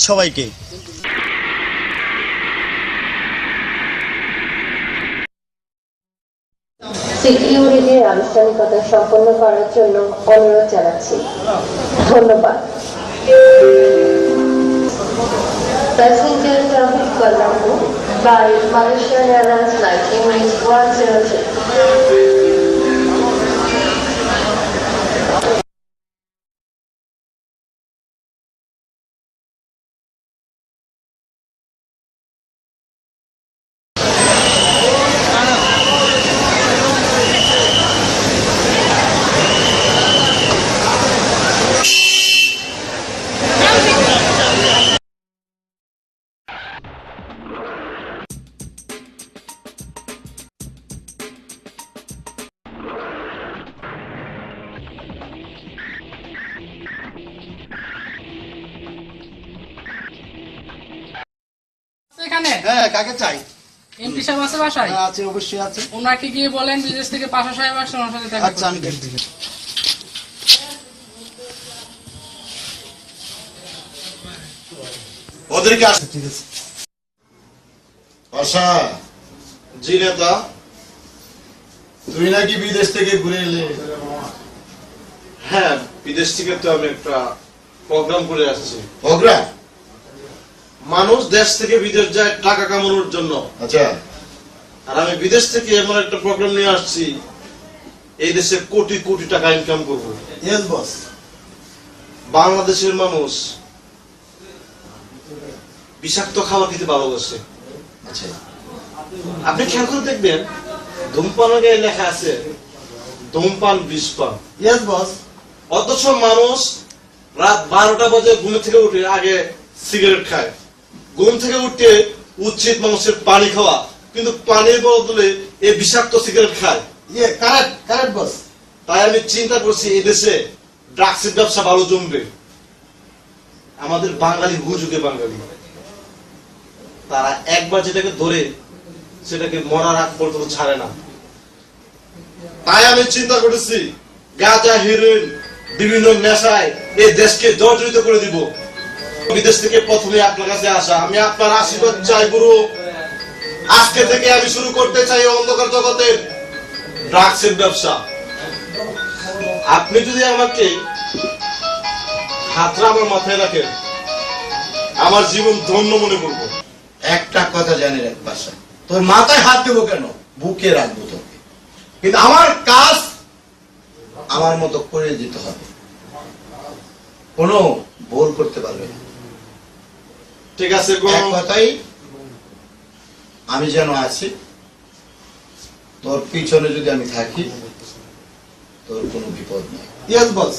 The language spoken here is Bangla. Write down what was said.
সবাইকে। সিকিউরিটির আনুষ্ঠানিকতা সম্পন্ন করার জন্য অনুরোধ জানাচ্ছি। ধন্যবাদ। Passenger traffic Colombo by Malaysian Airlines flight MH106. এখানে হ্যাঁ, কাকে চাই? এমপি সাহেব আছে বাসায়? আছে, অবশ্যই আছে। ওনাকে গিয়ে বলেন বিদেশ থেকে পাশা সাহেব আসছে, ওনার সাথে দেখা আচ্ছা, আমি দেখছি। ওদেরকে আসতে, ঠিক আছে। আশা, জি নেতা। তুই নাকি বিদেশ থেকে ঘুরে এলে? হ্যাঁ, বিদেশ থেকে তো আমি একটা প্রোগ্রাম করে আসছি। প্রোগ্রাম? মানুষ দেশ থেকে বিদেশ যায় টাকা কামানোর জন্য, আচ্ছা। আর আমি বিদেশ থেকে এমন একটা প্রোগ্রাম নিয়ে আসছি, এই দেশে কোটি কোটি টাকা ইনকাম করব। Yes boss. বাংলাদেশের মানুষ বিষাক্ত খাবার খেতে ভালোবাসে। আচ্ছা। আপনি খেয়াল করে দেখবেন, ধূমপানের গায়ে লেখা আছে ধূমপান বিষপান। Yes boss. অথচ মানুষ রাত 12টা বাজে ঘুম থেকে উঠে আগে সিগারেট খায়, ঘুম থেকে উঠে উচিত মানুষের পানি খাওয়া, কিন্তু পানির বদলে এই বিষাক্ত সিগারেট খায়। কারেক্ট কারেক্ট বস। তাই আমি চিন্তা করছি এই দেশে ড্রাগসের ব্যবসা ভালো জমবে। আমাদের বাঙালি হুজুগে বাঙালি, তারা একবার যেটাকে ধরে সেটাকে মরার আগ পর্যন্ত ছাড়ে না। তাই আমি চিন্তা করেছি গাঁজা হেরোইন বিভিন্ন নেশায় এই দেশকে জর্জরিত করে দিব। বিদেশ থেকে প্রথমে আপনার কাছে আসা, আমি আপনার আশীর্বাদ চাই গুরু। আজকে থেকে আমি শুরু করতে চাই অন্ধকার জগতের ড্রাগসের ব্যবসা। আপনি যদি আমাকে হাতটা আমার মাথায় রাখেন, আমার জীবন ধন্য মনে করবো। একটা কথা জানি রাখ বাসা, তোর মাথায় হাত দেবো কেন, বুকে রাখবো তোকে, কিন্তু আমার কাজ আমার মতো করে যেতে হবে, কোনো ভুল করতে পারবে না। ঠিক আছে, এক কথাই আমি যেন আছি, তোর পিছনে যদি আমি থাকি তোর কোনো বিপদ নেই। Yes boss.